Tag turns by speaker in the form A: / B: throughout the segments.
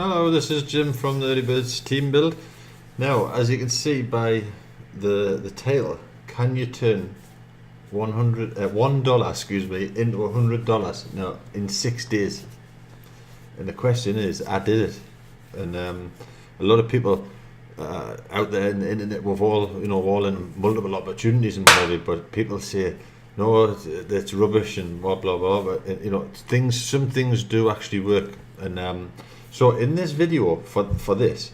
A: Hello, this is Jim from the Early Birds Team Build. Now, as you can see by the title, can you turn $1 excuse me, into $100 now in 6 days? And the question is, I did it. And a lot of people out there in the internet, we've all in multiple opportunities and whatever, but people say, no, it's rubbish and blah blah blah. But some things do actually work. And so in this video for this,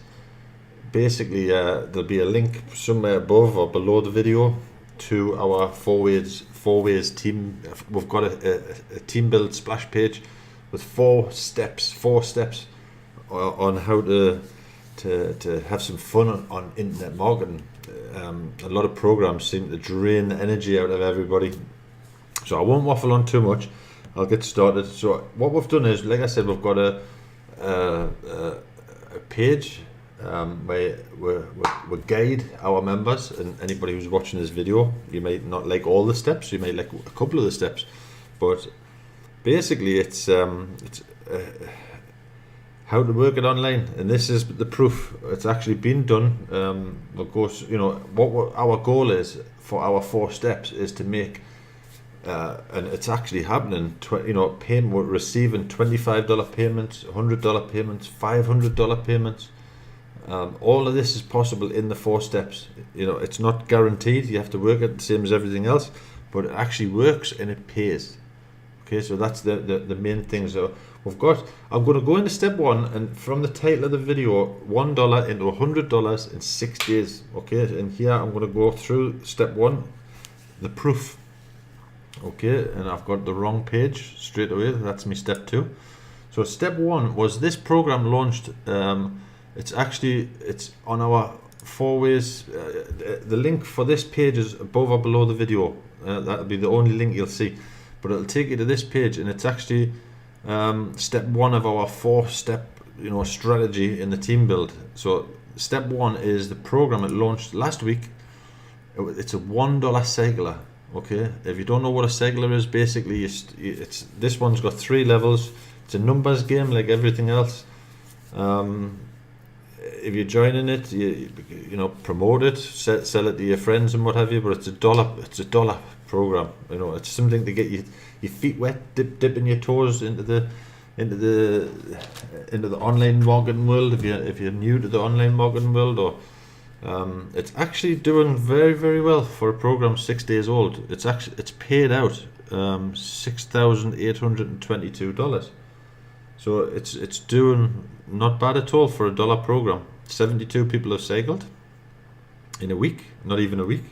A: basically there'll be a link somewhere above or below the video to our four ways team. We've got a team build splash page with four steps on how to have some fun on internet marketing. A lot of programs seem to drain the energy out of everybody, so I won't waffle on too much. I'll get started. So what we've done is, like I said, we've got a page where we guide our members, and anybody who's watching this video, you may not like all the steps, you may like a couple of the steps, but basically it's how to work it online, and this is the proof. It's actually been done. Of course, what our goal is for our 4 steps is to make and it's actually happening. We're receiving $25 payments, $100 payments, $500 payments. All of this is possible in the 4 steps. It's not guaranteed. You have to work it the same as everything else, but it actually works and it pays. Okay, so that's the main thing. So I'm going to go into step 1, and from the title of the video, $1 into $100 in 6 days. Okay, and here I'm going to go through step 1, the proof. Okay, and I've got the wrong page straight away. That's me step 2. So step 1 was this program launched. It's on our 4 ways. The link for this page is above or below the video. That'll be the only link you'll see, but it'll take you to this page, and it's actually step 1 of our 4-step strategy in the team build. So step 1 is the program it launched last week. It's a $1 cycler. Okay, if you don't know what a cycler is, basically this one's got 3 levels. It's a numbers game like everything else. If you're joining it, you promote it, sell it to your friends and what have you. But it's a dollar program. It's something to get your feet wet, dipping your toes into the online marketing world. If you're new to the online marketing world, or it's actually doing very, very well for a program 6 days old. It's paid out $6,822. So it's doing not bad at all for a dollar program. 72 people have cycled in a week, not even a week.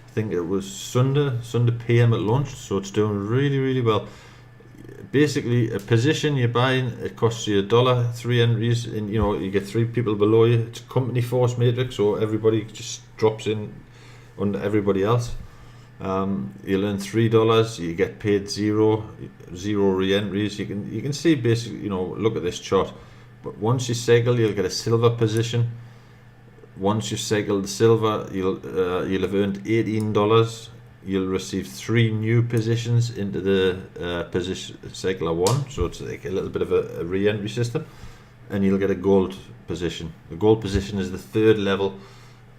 A: I think it was Sunday PM it launched, so it's doing really, really well. Basically, a position you're buying, it costs you $1, 3 entries, and you get 3 people below you. It's a company force matrix, so everybody just drops in under everybody else. You earn $3, you get paid zero re-entries. You can see basically, look at this chart. But once you cycle, you'll get a silver position. Once you cycle the silver, you'll have earned $18. You'll receive 3 new positions into the position cycler 1, so it's like a little bit of a re-entry system, and you'll get a gold position. The gold position is the 3rd level,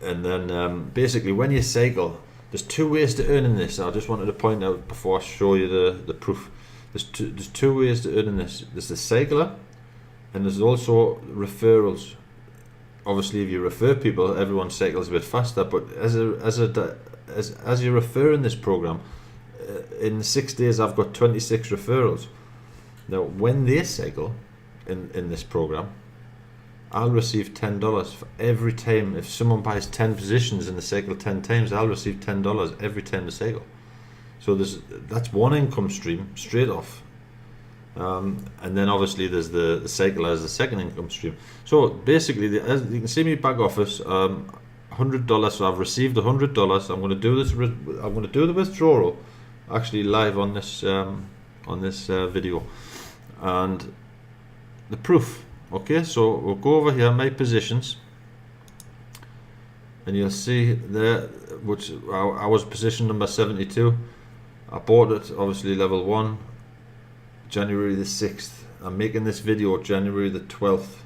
A: and then basically when you cycle, there's 2 ways to earn in this. I just wanted to point out before I show you the proof. There's two ways to earn in this. There's the cycler, and there's also referrals. Obviously, if you refer people, everyone cycles a bit faster. But as you're referring this program, in 6 days I've got 26 referrals. Now, when they cycle in this program, I'll receive $10 for every time. If someone buys 10 positions and they cycle 10 times, I'll receive $10 every time they cycle. So that's one income stream straight off. And then obviously there's the cycle as the second income stream. So basically, as you can see me back office, $100. So I've received $100. I'm going to do this. I'm going to do the withdrawal, actually live on this video, and the proof. Okay, so we'll go over here, my positions, and you'll see there, which I was position number 72. I bought it, obviously level 1, January the 6th. I'm making this video January the 12th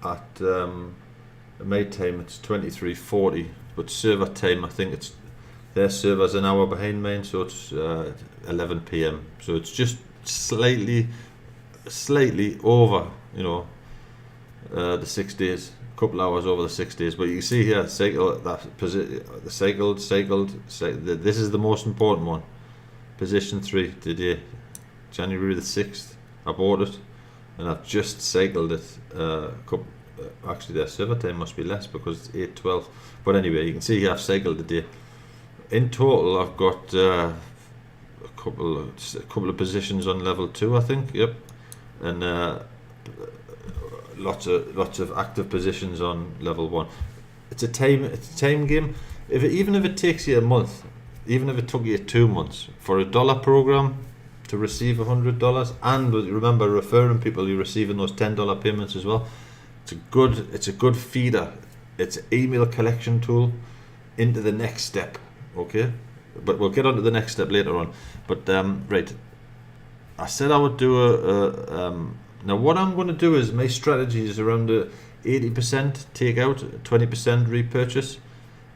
A: at my time it's 23:40, but server time I think it's their server's an hour behind mine, so it's 11 p.m. So it's just slightly over, the 6 days, a couple hours over the 6 days. But you can see here, cycle that the cycled. This is the most important one. Position 3 today, January the 6th. I bought it, and I've just cycled it. Actually, their server time must be less because it's 8:12. But anyway, you can see here I've cycled the day. In total, I've got a couple of positions on level 2, I think. Yep, and lots of active positions on level 1. It's a time game. Even if it takes you a month, even if it took you 2 months for a dollar program to receive $100, and remember referring people, you're receiving those $10 payments as well. It's a good feeder. It's an email collection tool into the next step. Okay, but we'll get on to the next step later on. But right, I said I would do now what I'm going to do is my strategy is around the 80% take out, 20% repurchase.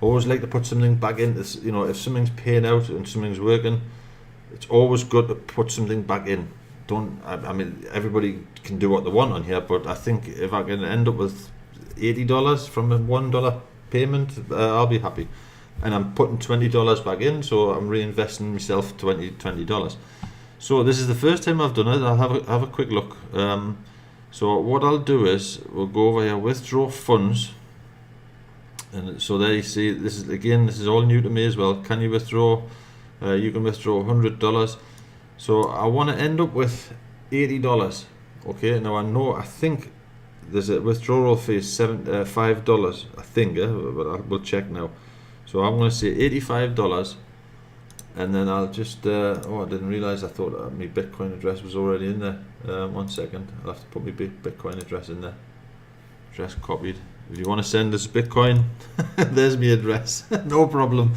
A: I always like to put something back in. If something's paying out and something's working, it's always good to put something back in. I mean, everybody can do what they want on here, but I think if I can end up with $80 from a $1 payment, I'll be happy. And I'm putting $20 back in, so I'm reinvesting myself $20. So this is the first time I've done it. I'll have a quick look. So what I'll do is we'll go over here, withdraw funds, and so there you see this is all new to me as well. Can you withdraw? You can withdraw $100. So I want to end up with $80. Okay. Now I think there's a withdrawal fee $5. I think, but we'll check now. So I'm going to say $85, and then I'll just I didn't realize, I thought my Bitcoin address was already in there. 1 second, I'll have to put my Bitcoin address in there. Address copied. If you want to send us Bitcoin, there's my address. No problem.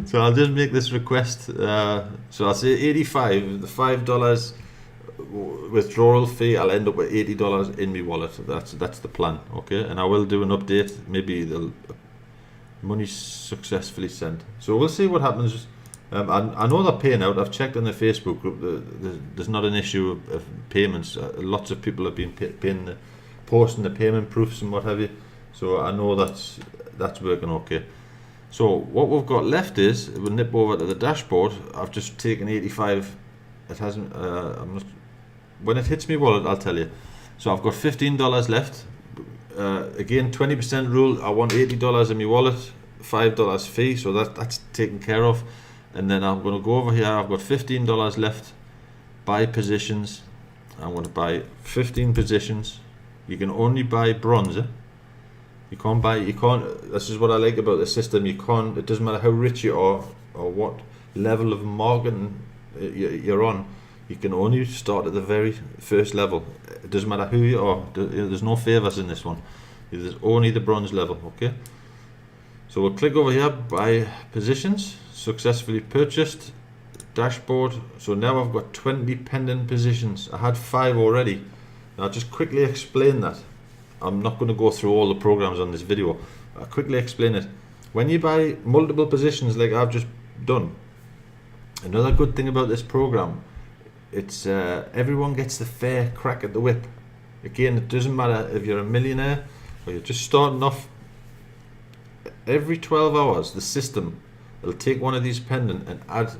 A: So I'll just make this request. So I'll say 85, the $5 withdrawal fee. I'll end up with $80 in my wallet. That's the plan. Okay, and I will do an update. Maybe the money successfully sent. So we'll see what happens. I know they're paying out. I've checked on the Facebook group. There's not an issue of payments. Lots of people have been posting the payment proofs and what have you. So I know that's working okay. So what we've got left is we'll nip over to the dashboard. I've just taken 85. It hasn't. When it hits me wallet, I'll tell you. So I've got $15 left. Again, 20% rule. I want $80 in my wallet, $5 fee, so that's taken care of. And then I'm going to go over here. I've got $15 left. Buy positions. I'm going to buy 15 positions. You can only buy bronze. You can't. This is what I like about the system. You can't. It doesn't matter how rich you are or what level of marketing you're on. You can only start at the very first level. It doesn't matter who you are. There's no favors in this one. There's only the bronze level. Okay. So we'll click over here, buy positions, successfully purchased, dashboard. So now I've got 20 pending positions. I had 5 already. Now I'll just quickly explain that. I'm not going to go through all the programs on this video. I'll quickly explain it. When you buy multiple positions like I've just done, another good thing about this program, it's everyone gets the fair crack at the whip. Again, it doesn't matter if you're a millionaire or you're just starting off. Every 12 hours the system will take one of these pendant and add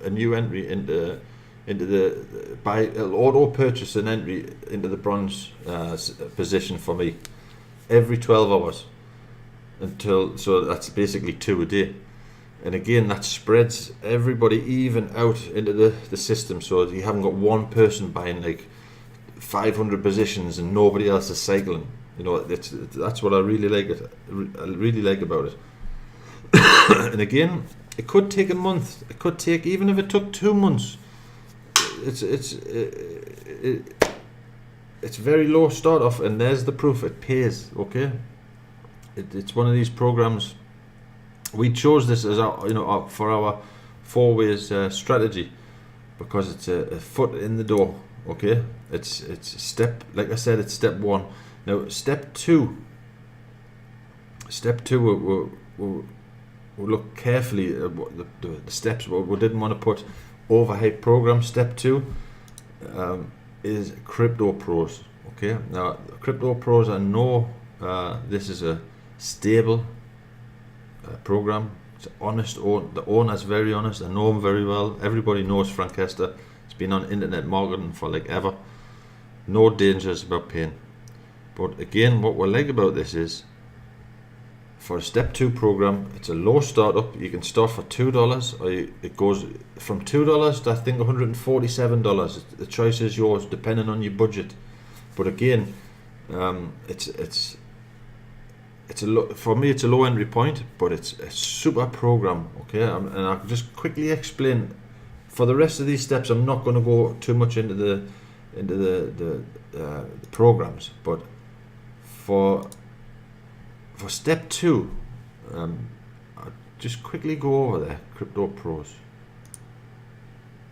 A: a new entry into it'll auto purchase an entry into the bronze position for me every 12 hours so that's basically 2 a day. And again, that spreads everybody even out into the system, so you haven't got one person buying like 500 positions and nobody else is cycling. That's what I really like about it. And again, it could take a month. It could take, even if it took 2 months. It's very low start off, and there's the proof. It pays. Okay, it's one of these programs. We chose this as for our 4 ways strategy because it's a foot in the door. Okay, it's step, like I said, it's step 1. Now step 2 we'll look carefully at what the steps. We didn't want to put overhyped program. Step 2 is Crypto Pros. Okay, now Crypto Pros, I know this is a stable program. It's honest. The owner's very honest. I know him very well. Everybody knows Frank Hester. He's been on internet marketing for like ever. No dangers about paying. But again, what we like about this is, for a step 2 program, it's a low startup. You can start for $2, or it goes from $2 to I think $147. The choice is yours, depending on your budget. But again, it's for me it's a low entry point, but it's a super program. Okay, and I'll just quickly explain. For the rest of these steps, I'm not going to go too much into the programs, but for step 2, I'll just quickly go over there. Crypto Pros.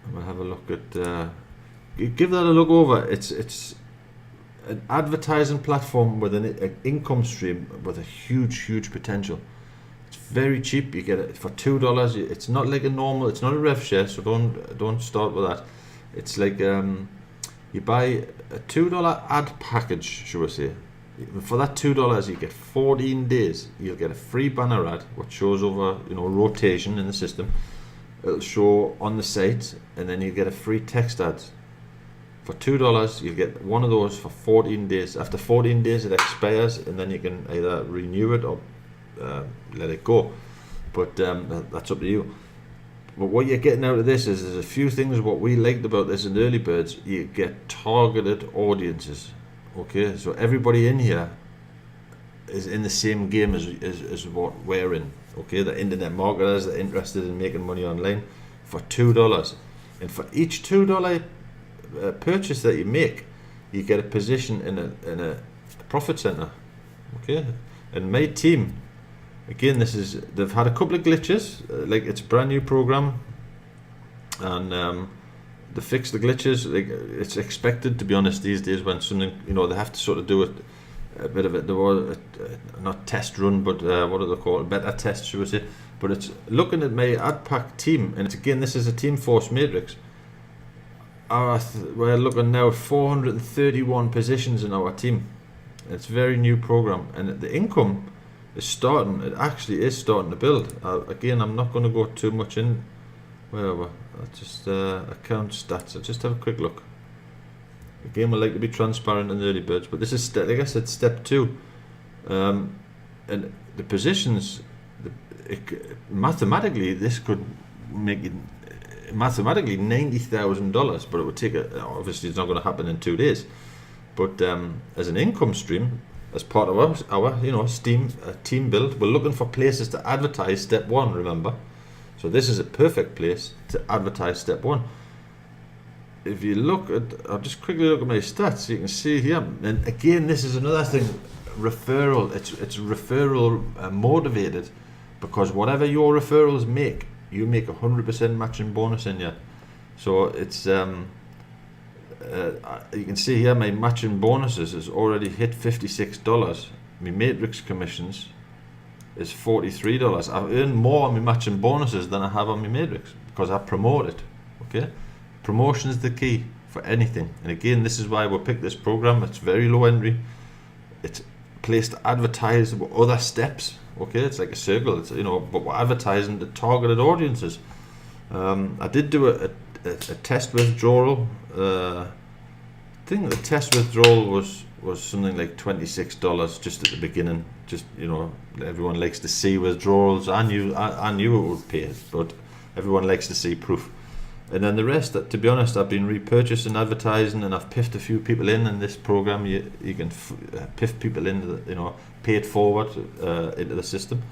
A: I'm gonna have a look at. Give that a look over. It's an advertising platform with an income stream with a huge potential. It's very cheap. You get it for $2. It's not like a normal. It's not a rev share, so don't start with that. It's like you buy a $2 ad package, should we say. For that $2, you get 14 days. You'll get a free banner ad, which shows over rotation in the system. It'll show on the site, and then you get a free text ad. For $2, you get one of those for 14 days. After 14 days, it expires, and then you can either renew it or let it go. But that's up to you. But what you're getting out of this is there's a few things. What we liked about this in the early birds, you get targeted audiences. Okay, so everybody in here is in the same game as what we're in. Okay, the internet marketers that are interested in making money online for $2, and for each $2 purchase that you make, you get a position in a profit center. Okay, and my team, again, they've had a couple of glitches. Like, it's a brand new program, and to fix the glitches, like, it's expected, to be honest, these days, when something, they have to sort of do it a bit of it. There was not test run, but what do they call it? Beta test, should we say? But it's looking at my ad pack team, and it's, again, this is a team force matrix. We're looking now at 431 positions in our team. It's a very new program, and the income is starting. It actually is starting to build. Again, I'm not going to go too much in. Wherever, just account stats. I'll just have a quick look. Again, we like to be transparent in the early birds, but this is like I said, step 2, and the positions. Mathematically, this could make it mathematically $90,000, but it would take obviously it's not going to happen in 2 days. But as an income stream, as part of our team build, we're looking for places to advertise step 1. Remember. So this is a perfect place to advertise step 1. If you look at, I'll just quickly look at my stats. You can see here, and again, this is another thing. Referral. It's referral motivated, because whatever your referrals make, you make 100% matching bonus in here. So it's you can see here my matching bonuses has already hit $56. My matrix commissions is $43. I've earned more on my matching bonuses than I have on my matrix, because I promote it. Okay, promotion is the key for anything. And again, this is why we picked this program. It's very low entry. It's a place to advertise other steps. Okay, it's like a circle. It's but we're advertising to targeted audiences. I did do a test withdrawal. I think the test withdrawal was something like $26 just at the beginning. Just everyone likes to see withdrawals. I knew it would pay, but everyone likes to see proof. And then the rest, to be honest, I've been repurchasing advertising, and I've piffed a few people in this program. You can piff people into pay it forward into the system.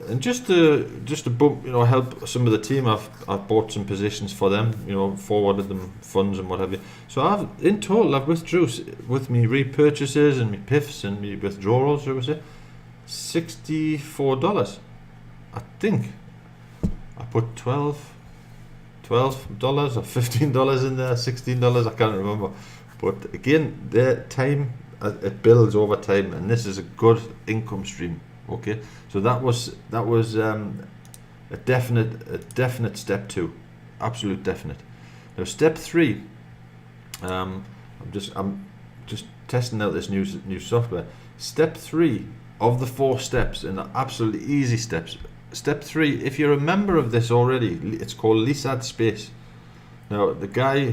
A: And just to bump, help some of the team, I've bought some positions for them, forwarded them funds and what have you. So in total I've withdrew with me repurchases and me piffs and me withdrawals, shall we say, $64. I think I put 12 $12 or $15 in there, $16, I can't remember. But again, the time, it builds over time, and this is a good income stream. Okay, so that was a definite step 2, absolute definite. Now step 3, I'm just testing out this new software. Step 3 of the 4 steps, and the absolutely easy steps. Step 3, if you're a member of this already, it's called Lease Space. Now the guy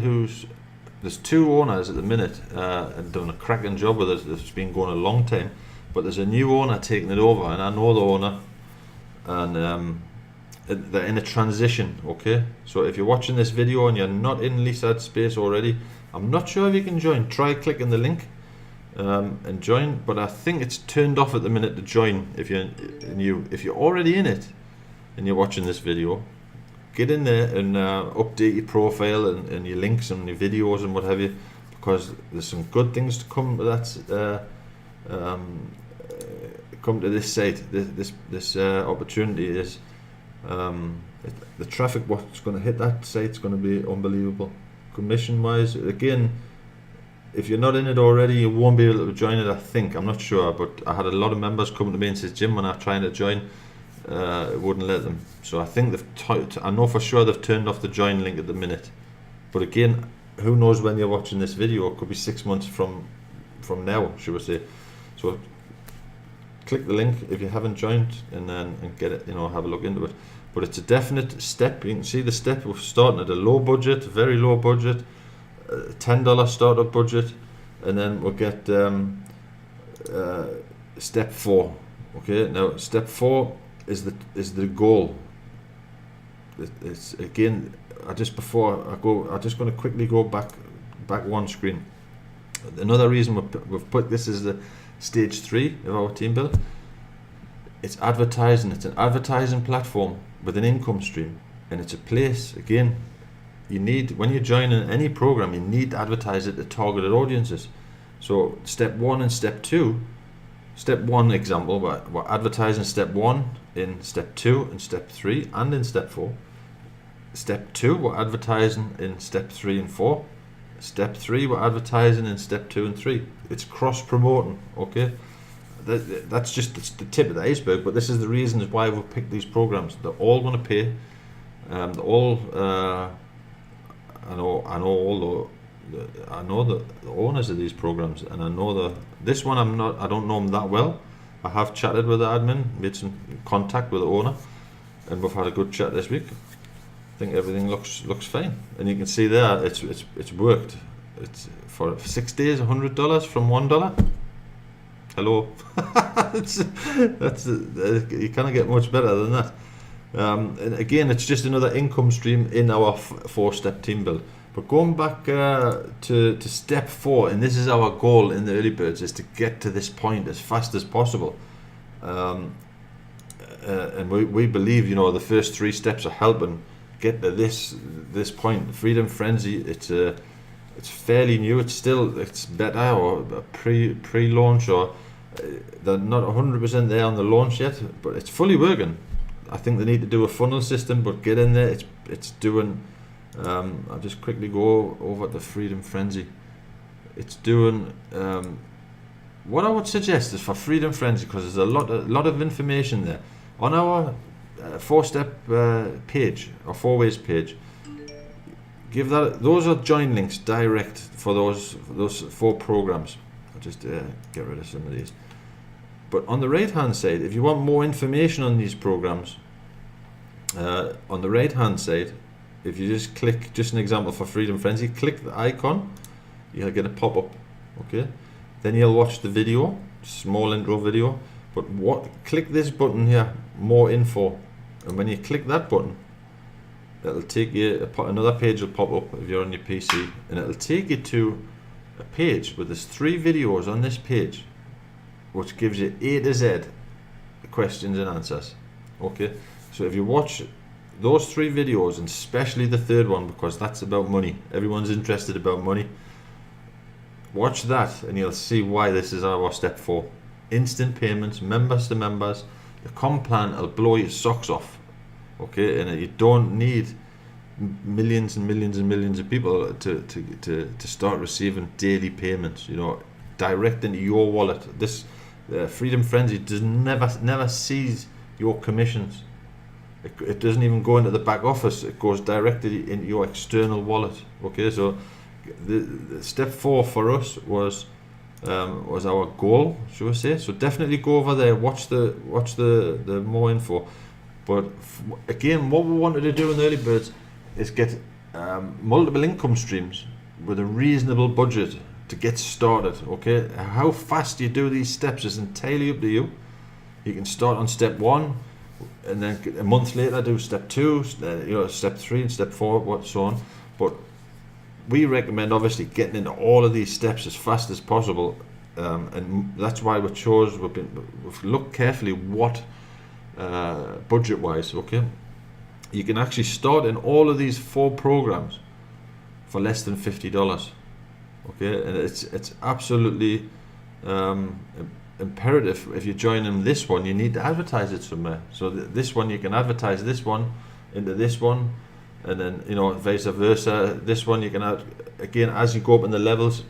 A: there's 2 owners at the minute, and done a cracking job with it. It's been going a long time, but there's a new owner taking it over, and I know the owner, and they're in a transition. Okay, so if you're watching this video and you're not in Lease Space already, I'm not sure if you can join. Try clicking the link and join, but I think it's turned off at the minute to join. If you're new, if you're already in it and you're watching this video, get in there and update your profile and your links and your videos and what have you, because there's some good things to come to that. Come to this site. This opportunity is the traffic. What's going to hit that site's going to be unbelievable. Commission wise, again, if you're not in it already, you won't be able to join it. I think, I'm not sure, but I had a lot of members come to me and says, Jim, when I'm trying to join, it wouldn't let them. So I think I know for sure they've turned off the join link at the minute. But again, who knows when you're watching this video? It could be 6 months from now, should we say. So click the link if you haven't joined, and get it, have a look into it. But it's a definite step. You can see the step. We're starting at a low budget, very low budget, $10 startup budget, and then we'll get step 4. Okay, now step 4 is the goal. It's again, I'm just going to quickly go back one screen. Another reason we've put this as the stage 3 of our team build. It's advertising. It's an advertising platform with an income stream, and it's a place, again, you need, when you're joining any program, you need to advertise it to targeted audiences. So step 1 and step 2, step 1 example, we're advertising step 1 in step 2 and step 3 and in step 4. Step 2, we're advertising in step 3 and 4. Step 3, we're advertising in step 2 and 3. It's cross promoting. Okay, that's just the tip of the iceberg, but this is the reasons why we've picked these programs. They're all going to pay. They're all I know the owners of these programs, and I know this one I don't know them that well. I have chatted with the admin, made some contact with the owner, and we've had a good chat this week. I think everything looks fine, and you can see there it's worked. It's for 6 days, $100 from $1. Hello. that's you can't get much better than that. And again, it's just another income stream in our 4-step team build. But going back to step 4, and this is our goal in the early birds, is to get to this point as fast as possible. And we believe, the first 3 steps are helping get to this point. Freedom Frenzy, it's fairly new. It's beta or pre-launch, or they're not 100% there on the launch yet, but it's fully working. I think they need to do a funnel system, but get in there. It's doing. I'll just quickly go over the Freedom Frenzy. It's doing. What I would suggest is for Freedom Frenzy, because there's a lot of information there on our 4-step page or 4 ways page. Those are join links direct for those 4 programs. I'll just get rid of some of these. But on the right hand side, if you want more information on these programs, on the right hand side, if you just click, just an example for Freedom Frenzy, click the icon, you'll get a pop-up. Okay, then you'll watch the video, small intro video. But click this button here, more info, and when you click that button, it'll take you, another page will pop up if you're on your PC, and it'll take you to a page where there's 3 videos on this page, which gives you A to Z questions and answers. Okay, so if you watch those 3 videos, and especially the 3rd one, because that's about money, everyone's interested about money, watch that and you'll see why this is our step 4. Instant payments, members to members. The comp plan will blow your socks off. Okay, and you don't need millions and millions and millions of people to start receiving daily payments, direct into your wallet. This Freedom Frenzy does never sees your commissions. It doesn't even go into the back office. It goes directly into your external wallet. Okay, so the step 4 for us was our goal, should we say? So definitely go over there, watch the more info. But again, what we wanted to do in the early birds is get multiple income streams with a reasonable budget to get started. Okay, how fast you do these steps is entirely up to you. You can start on step 1, and then a month later do step 2, step 3 and step 4, so on. But we recommend obviously getting into all of these steps as fast as possible, and that's why we've looked carefully what budget wise. Okay, you can actually start in all of these 4 programs for less than $50. Okay, and it's absolutely imperative. If you join in this one, you need to advertise it somewhere. So this one, you can advertise this one into this one, and then vice versa. This one you can add again as you go up in the levels.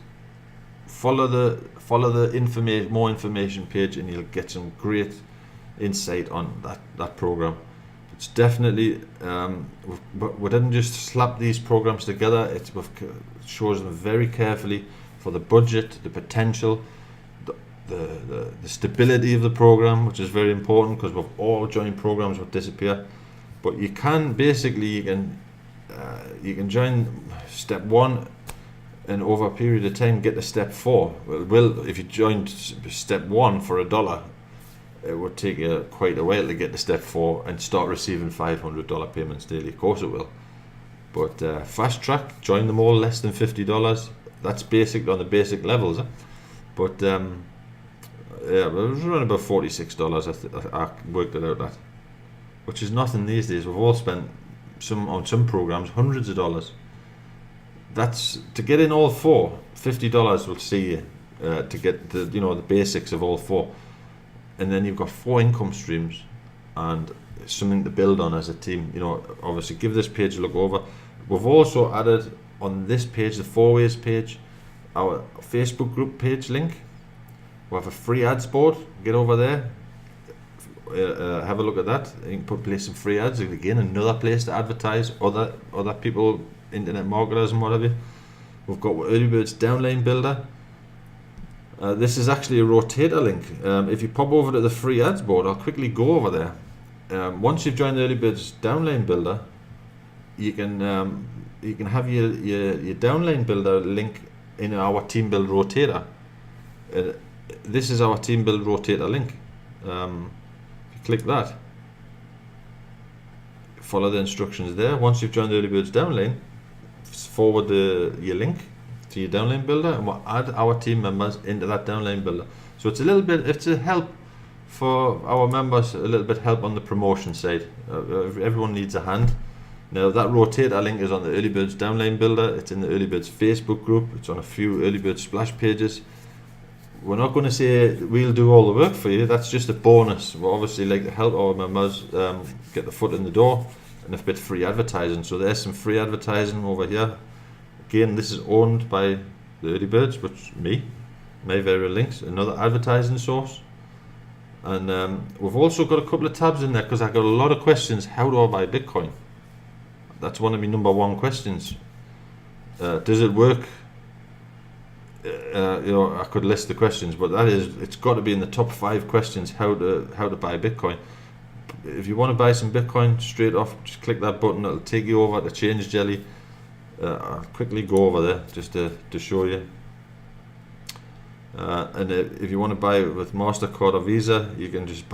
A: Follow the more information page, and you'll get some great insight on that program. It's definitely we didn't just slap these programs together. We've chosen them very carefully for the budget, the potential, the stability of the program, which is very important, because we've all joined programs will disappear. But you can join step 1 and over a period of time get to step 4. Well, if you joined step 1 for $1, it would take you quite a while to get to step 4 and start receiving $500 payments daily. Of course it will. But fast track, join them all less than $50. That's basic on the basic levels. But yeah, it was around about $46. I worked it out at, which is nothing these days. We've all spent on some programs hundreds of dollars. That's to get in all 4. $50 will see you to get the basics of all 4, and then you've got 4 income streams and something to build on as a team. Obviously give this page a look over. We've also added on this page, the 4 ways page, our Facebook group page link. We have a free ads board. Get over there, have a look at that. You can place some free ads. Again, another place to advertise other people, internet marketers and whatever. We've got Early Birds Downline Builder. This is actually a rotator link. If you pop over to the free ads board, I'll quickly go over there. Once you've joined the Early Birds Downline Builder, you can have your Downline Builder link in our Team Build Rotator. This is our Team Build Rotator link. If you click that, follow the instructions there. Once you've joined the Early Birds Downline, forward your link to your Downline Builder, and we'll add our team members into that Downline Builder. So it's a help for our members, a little bit help on the promotion side. Everyone needs a hand. Now that rotator link is on the Early Birds Downline Builder. It's in the Early Birds Facebook group. It's on a few Early Birds splash pages. We're not going to say we'll do all the work for you. That's just a bonus. We obviously like to help our members get the foot in the door and a bit free advertising. So there's some free advertising over here. Again, this is owned by the Early Birds, which me, my very links, another advertising source. And we've also got a couple of tabs in there because I got a lot of questions. How do I buy Bitcoin? That's one of my number 1 questions. Does it work? I could list the questions, but it's got to be in the top 5 questions. How to buy Bitcoin. If you want to buy some Bitcoin straight off, just click that button. It'll take you over to Change Jelly. I'll quickly go over there just to show you. And if you want to buy it with MasterCard or Visa, you can just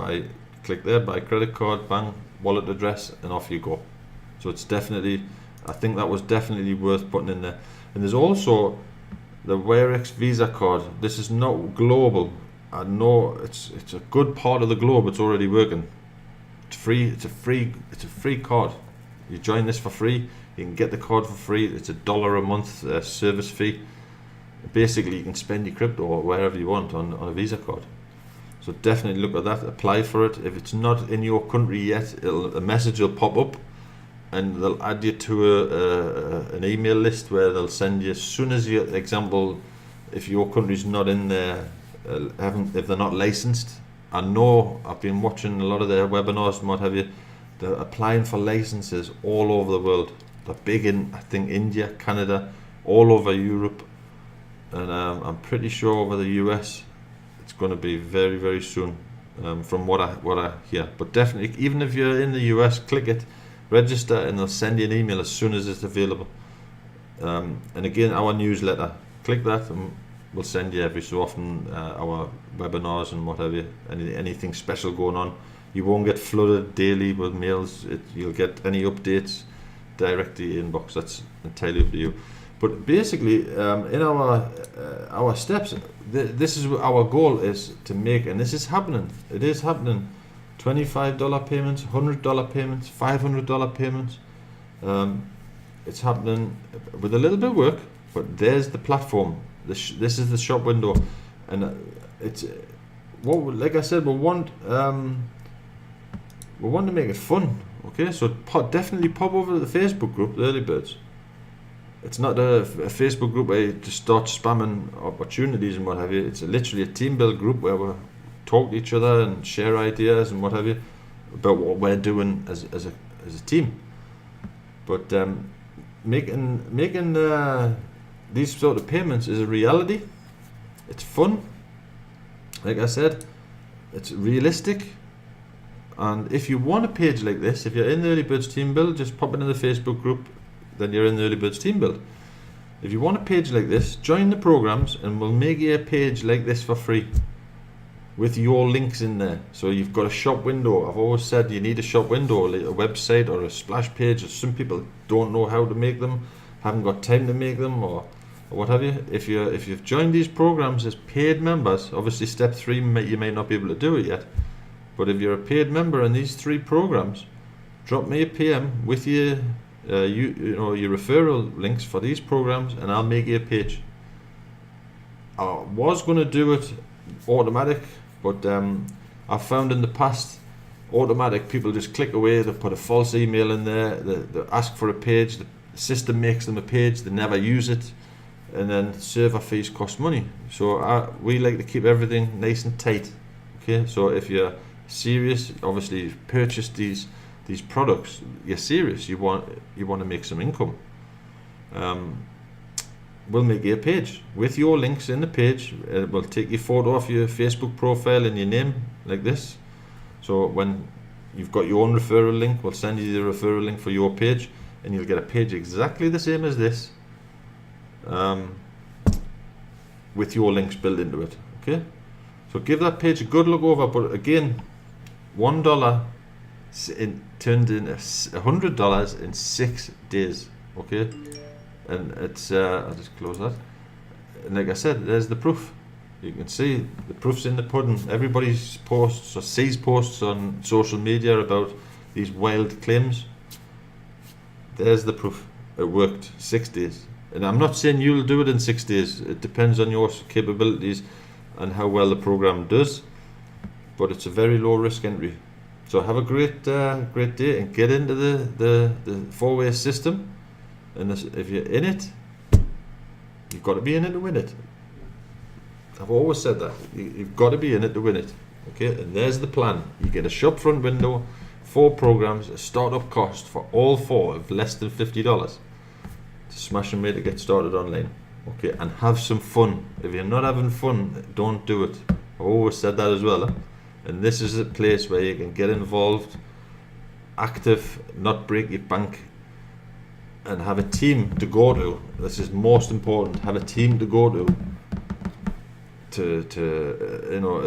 A: click there, buy credit card, bang, wallet address, and off you go. So it's definitely, I think that was definitely worth putting in there. And there's also the Wirex Visa card. This is not global. I know it's a good part of the globe. It's already working. It's free. It's a free card. You join this for free. You can get the card for free. It's $1 a month service fee. Basically, you can spend your crypto or wherever you want on a Visa card. So definitely look at that. Apply for it. If it's not in your country yet, a message will pop up and they'll add you to an email list where they'll send you as soon as you, example, if your country's not in there, if they're not licensed. I know I've been watching a lot of their webinars and what have you. They're applying for licenses all over the world. They're big in, I think, India, Canada, all over Europe, and I'm pretty sure over the US it's going to be very, very soon, from what I hear. But definitely, even if you're in the US, click it, register, and they'll send you an email as soon as it's available. And again, our newsletter, click that and we'll send you every so often our webinars and what have you, anything special going on. You won't get flooded daily with mails. You'll get any updates directly inbox. That's entirely up to you. But basically, in our steps, this is what our goal is to make, and this is happening. It is happening. $25 payments, $100 payments, $500 payments. It's happening with a little bit of work, but there's the platform. This is the shop window, and it's what, like I said, we want to make it fun. Okay, so definitely pop over to the Facebook group, the Early Birds. It's not a Facebook group where you just start spamming opportunities and what have you. It's literally a team build group where we talk to each other and share ideas and what have you about what we're doing as a team. But making these sort of payments is a reality. It's fun. Like I said, it's realistic. And if you want a page like this, if you're in the Early Birds team build, just pop it in the Facebook group, then you're in the Early Birds team build. If you want a page like this, join the programs and we'll make you a page like this for free with your links in there. So you've got a shop window. I've always said you need a shop window, like a website or a splash page. Some people don't know how to make them, haven't got time to make them, or what have you. If you've joined these programs as paid members, obviously step 3 you may not be able to do it yet, but if you're a paid member in these 3 programs, drop me a PM with your your referral links for these programs, and I'll make you a page. I was going to do it automatic, but I've found in the past, automatic, people just click away, they put a false email in there, they ask for a page, the system makes them a page, they never use it, and then server fees cost money. So we like to keep everything nice and tight. Okay, so if you're serious, obviously you've purchased these products, you're serious, you want to make some income, we'll make you a page with your links in the page. We'll take your photo off your Facebook profile and your name like this, so when you've got your own referral link, we'll send you the referral link for your page, and you'll get a page exactly the same as this, with your links built into it. Okay, so give that page a good look over. But again, $1 turned in $100 in 6 days. Okay, and it's I'll just close that, and like I said, there's the proof. You can see the proof's in the pudding. Everybody's posts or sees posts on social media about these wild claims. There's the proof. It worked. 6 days. And I'm not saying you'll do it in 6 days. It depends on your capabilities and how well the program does, but it's a very low risk entry. So have a great day and get into the 4-way system. And if you're in it, you've got to be in it to win it. I've always said that. You've got to be in it to win it. Okay, and there's the plan. You get a shop front window, 4 programs, a startup cost for all 4 of less than $50. It's a smashing way to get started online. Okay, and have some fun. If you're not having fun, don't do it. I've always said that as well. And this is a place where you can get involved, active, not break your bank, and have a team to go to. This is most important. Have a team to go to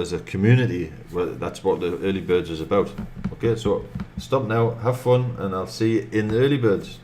A: as a community. Well, that's what the Early Birds is about. Okay, so stop now, have fun, and I'll see you in the Early Birds.